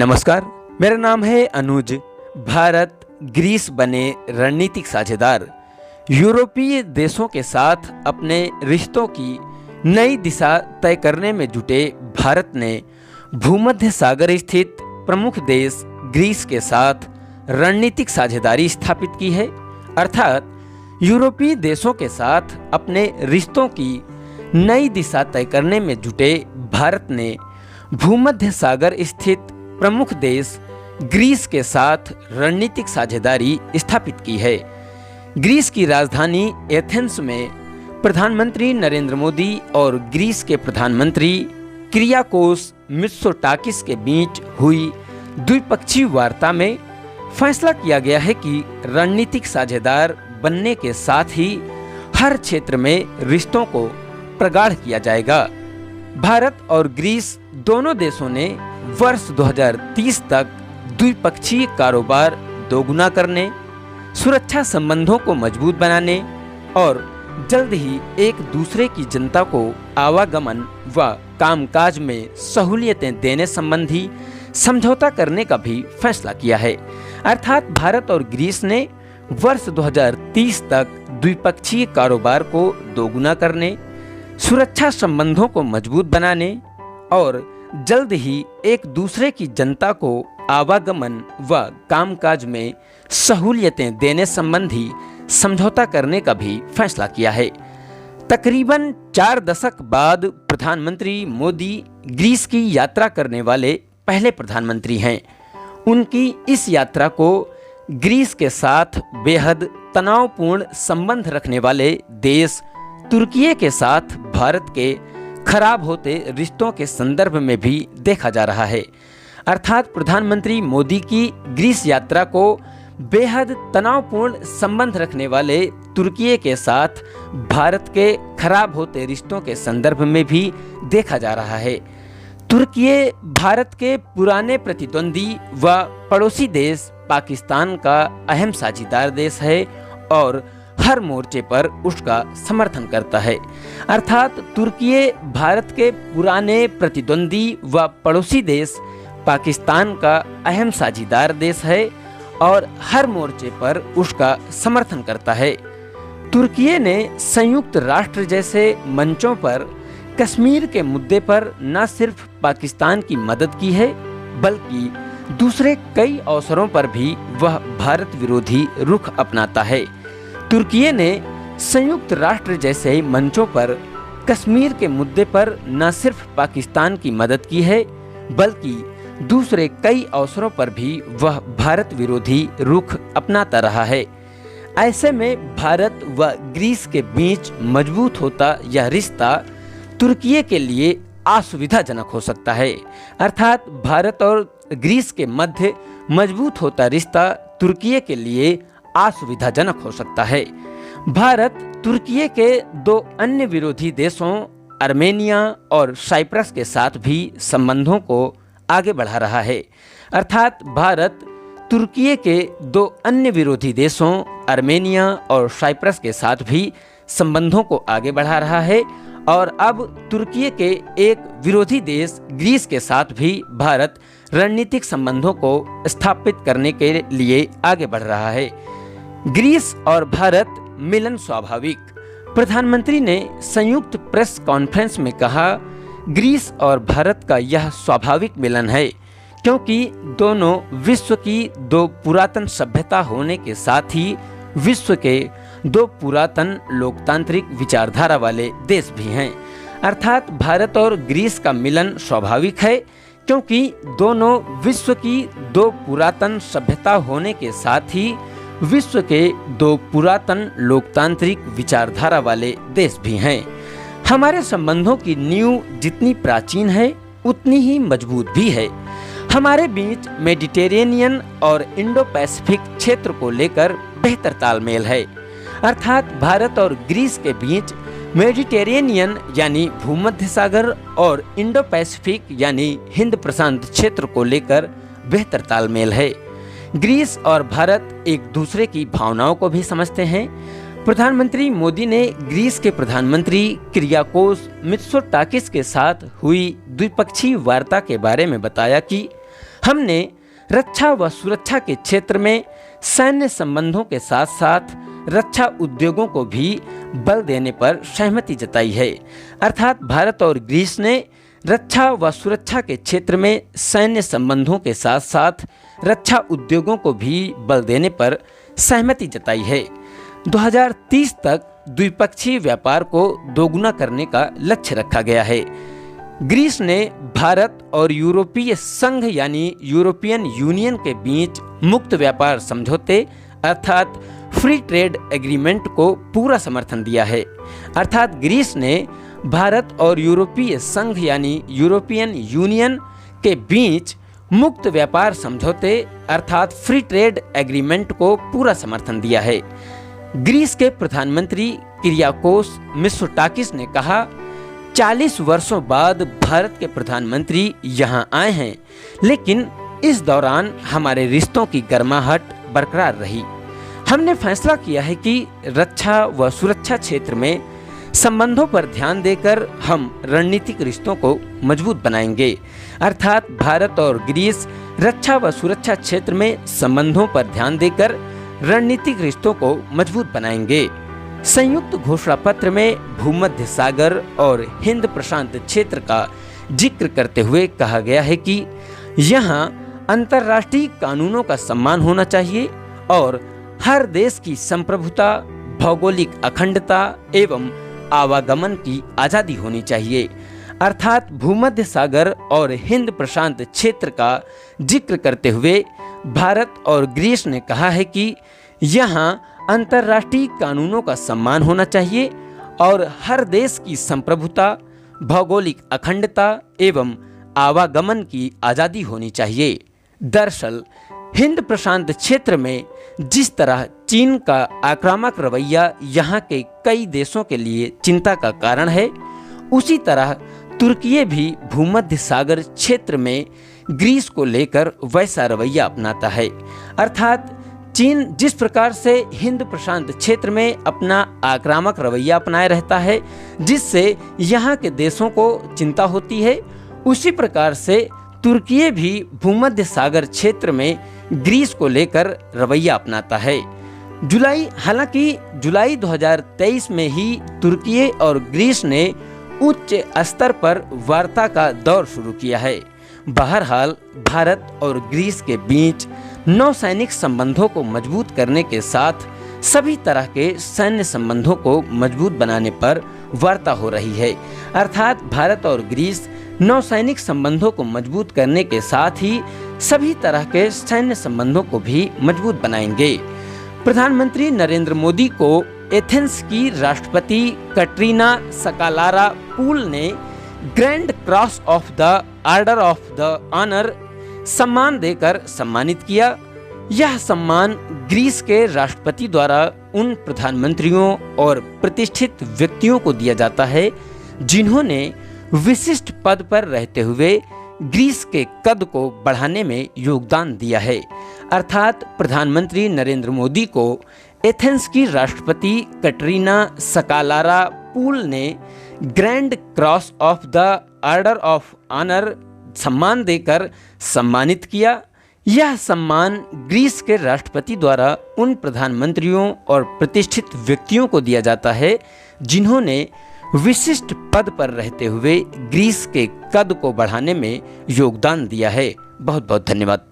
नमस्कार, मेरा नाम है अनुज। भारत ग्रीस बने रणनीतिक साझेदार। यूरोपीय देशों के साथ अपने रिश्तों की नई दिशा तय करने में जुटे भारत ने भूमध्य सागर स्थित प्रमुख देश ग्रीस के साथ रणनीतिक साझेदारी स्थापित की है। अर्थात यूरोपीय देशों के साथ अपने रिश्तों की नई दिशा तय करने में जुटे भारत ने भूमध्य सागर स्थित प्रमुख देश ग्रीस के साथ रणनीतिक साझेदारी स्थापित की है। ग्रीस की राजधानी एथेंस में प्रधानमंत्री नरेंद्र मोदी और ग्रीस के प्रधानमंत्री किरियाकोस मित्सोटाकिस के बीच हुई द्विपक्षीय वार्ता में फैसला किया गया है कि रणनीतिक साझेदार बनने के साथ ही हर क्षेत्र में रिश्तों को प्रगाढ़ किया जाएगा। भारत और ग्रीस दोनों देशों ने वर्ष 2030 तक द्विपक्षीय कारोबार दोगुना करने, सुरक्षा संबंधों को मजबूत बनाने और जल्द ही एक दूसरे की जनता को आवागमन व कामकाज में सहूलियतें देने संबंधी समझौता करने का भी फैसला किया है। अर्थात भारत और ग्रीस ने वर्ष 2030 तक द्विपक्षीय कारोबार को दोगुना करने, सुरक्षा संबंधों को मजबूत बनाने और जल्द ही एक दूसरे की जनता को आवागमन व कामकाज में सहूलियतें देने संबंधी समझौता करने का भी फैसला किया है। तकरीबन 4 दशक बाद प्रधानमंत्री मोदी ग्रीस की यात्रा करने वाले पहले प्रधानमंत्री हैं। उनकी इस यात्रा को ग्रीस के साथ बेहद तनावपूर्ण संबंध रखने वाले देश तुर्की के साथ भारत के खराब होते रिश्तों के संदर्भ में भी देखा जा रहा है। अर्थात प्रधानमंत्री मोदी की ग्रीस यात्रा को बेहद तनावपूर्ण संबंध रखने वाले तुर्की के साथ भारत के खराब होते रिश्तों के संदर्भ में भी देखा जा रहा है। तुर्की भारत के पुराने प्रतिद्वंदी व पड़ोसी देश पाकिस्तान का अहम साझेदार देश है और हर मोर्चे पर उसका समर्थन करता है। अर्थात तुर्की भारत के पुराने प्रतिद्वंदी व पड़ोसी देश पाकिस्तान का अहम साझेदार देश है और हर मोर्चे पर उसका समर्थन करता है। तुर्की ने संयुक्त राष्ट्र जैसे मंचों पर कश्मीर के मुद्दे पर न सिर्फ पाकिस्तान की मदद की है, बल्कि दूसरे कई अवसरों पर भी वह भारत विरोधी रुख अपनाता है। तुर्की ने संयुक्त राष्ट्र जैसे मंचों पर कश्मीर के मुद्दे पर न सिर्फ पाकिस्तान की मदद की है, बल्कि दूसरे कई अवसरों पर भी वह भारत विरोधी रुख अपनाता रहा है। ऐसे में भारत व ग्रीस के बीच मजबूत होता यह रिश्ता तुर्की के लिए असुविधाजनक हो सकता है। अर्थात भारत और ग्रीस के मध्य मजबूत होता रिश्ता तुर्की के लिए असुविधाजनक हो सकता है। भारत तुर्की के 2 अन्य विरोधी देशों आर्मेनिया और साइप्रस के साथ भी संबंधों को आगे बढ़ा रहा है। अर्थात भारत तुर्की के 2 अन्य विरोधी देशों आर्मेनिया और साइप्रस के साथ भी संबंधों को आगे बढ़ा रहा है और अब तुर्की के एक विरोधी देश ग्रीस के साथ भी भारत रणनीतिक संबंधों को स्थापित करने के लिए आगे बढ़ रहा है। ग्रीस और भारत मिलन स्वाभाविक। प्रधानमंत्री ने संयुक्त प्रेस कॉन्फ्रेंस में कहा, ग्रीस और भारत का यह स्वाभाविक मिलन है क्योंकि दोनों विश्व की 2 पुरातन सभ्यता होने के साथ ही विश्व के 2 पुरातन लोकतांत्रिक विचारधारा वाले देश भी हैं। अर्थात भारत और ग्रीस का मिलन स्वाभाविक है क्योंकि दोनों विश्व की 2 पुरातन सभ्यता होने के साथ ही विश्व के 2 पुरातन लोकतांत्रिक विचारधारा वाले देश भी हैं। हमारे संबंधों की नींव जितनी प्राचीन है उतनी ही मजबूत भी है। हमारे बीच मेडिटेरेनियन और इंडो पैसिफिक क्षेत्र को लेकर बेहतर तालमेल है। अर्थात भारत और ग्रीस के बीच मेडिटेरेनियन यानी भूमध्य सागर और इंडो पैसिफिक यानी हिंद प्रशांत क्षेत्र को लेकर बेहतर तालमेल है। ग्रीस और भारत एक दूसरे की भावनाओं को भी समझते हैं। प्रधानमंत्री मोदी ने ग्रीस के प्रधानमंत्री किरियाकोस मित्सोटाकिस के साथ हुई द्विपक्षीय वार्ता के बारे में बताया कि हमने रक्षा व सुरक्षा के क्षेत्र में सैन्य संबंधों के साथ साथ रक्षा उद्योगों को भी बल देने पर सहमति जताई है। अर्थात भारत और ग्रीस ने रक्षा व सुरक्षा के क्षेत्र में सैन्य संबंधों के साथ साथ रक्षा उद्योगों को भी बल देने पर सहमति जताई है। 2030 तक द्विपक्षीय व्यापार को दोगुना करने का लक्ष्य रखा गया है। ग्रीस ने भारत और यूरोपीय संघ यानी यूरोपियन यूनियन के बीच मुक्त व्यापार समझौते अर्थात फ्री ट्रेड एग्रीमेंट को पूरा समर्थन दिया है। अर्थात ग्रीस ने भारत और यूरोपीय संघ यानी यूरोपियन यूनियन के बीच मुक्त व्यापार समझौते अर्थात फ्री ट्रेड एग्रीमेंट को पूरा समर्थन दिया है। ग्रीस के प्रधानमंत्री किरियाकोस मित्सोटाकिस ने कहा, 40 वर्षों बाद भारत के प्रधानमंत्री यहाँ आए हैं, लेकिन इस दौरान हमारे रिश्तों की गर्माहट बरकरार रही। हमने फैसला किया है कि रक्षा व सुरक्षा क्षेत्र में संबंधों पर ध्यान देकर हम रणनीतिक रिश्तों को मजबूत बनाएंगे। अर्थात भारत और ग्रीस रक्षा व सुरक्षा क्षेत्र में संबंधों पर ध्यान देकर रणनीतिक रिश्तों को मजबूत बनाएंगे। संयुक्त घोषणा पत्र में भूमध्य सागर और हिंद प्रशांत क्षेत्र का जिक्र करते हुए कहा गया है कि यहाँ अंतर्राष्ट्रीय कानूनों का सम्मान होना चाहिए और हर देश की संप्रभुता, भौगोलिक अखंडता एवं आवागमन की आज़ादी होनी चाहिए। अर्थात भूमध्य सागर और हिंद प्रशांत क्षेत्र का जिक्र करते हुए भारत और ग्रीस ने कहा है कि यहाँ अंतर्राष्ट्रीय कानूनों का सम्मान होना चाहिए और हर देश की संप्रभुता, भौगोलिक अखंडता एवं आवागमन की आज़ादी होनी चाहिए। दरअसल हिंद प्रशांत क्षेत्र में जिस तरह चीन का आक्रामक रवैया यहाँ के कई देशों के लिए चिंता का कारण है, उसी तरह तुर्की भी भूमध्य सागर क्षेत्र में ग्रीस को लेकर वैसा रवैया अपनाता है। अर्थात चीन जिस प्रकार से हिंद प्रशांत क्षेत्र में अपना आक्रामक रवैया अपनाए रहता है, जिससे यहाँ के देशों को चिंता होती है, उसी प्रकार से तुर्की भी भूमध्य सागर क्षेत्र में ग्रीस को लेकर रवैया अपनाता है। हालांकि जुलाई 2023 में ही तुर्की और ग्रीस ने उच्च स्तर पर वार्ता का दौर शुरू किया है। बहरहाल भारत और ग्रीस के बीच नौसैनिक संबंधों को मजबूत करने के साथ सभी तरह के सैन्य संबंधों को मजबूत बनाने पर वार्ता हो रही है। अर्थात भारत और ग्रीस नौसैनिक संबंधों को मजबूत करने के साथ ही सभी तरह के सैन्य संबंधों को भी मजबूत बनाएंगे। प्रधानमंत्री नरेंद्र मोदी को एथेंस की राष्ट्रपति कैटरीना सकालारा पूल ने grand cross of the order of the honour सम्मान देकर सम्मानित किया। यह सम्मान ग्रीस के राष्ट्रपति द्वारा उन प्रधानमंत्रियों और प्रतिष्ठित व्यक्तियों को दिया जाता है जिन्होंने विशिष्ट पद पर रहते हुए ग्रीस के कद को बढ़ाने में योगदान दिया है। अर्थात प्रधानमंत्री नरेंद्र मोदी को एथेंस की राष्ट्रपति कैटरीना सकालारा पूल ने grand cross of the order of honour सम्मान देकर सम्मानित किया। यह सम्मान ग्रीस के राष्ट्रपति द्वारा उन प्रधानमंत्रियों और प्रतिष्ठित व्यक्तियों को दिया जाता है जिन्होंने विशिष्ट पद पर रहते हुए ग्रीस के कद को बढ़ाने में योगदान दिया है। बहुत बहुत धन्यवाद।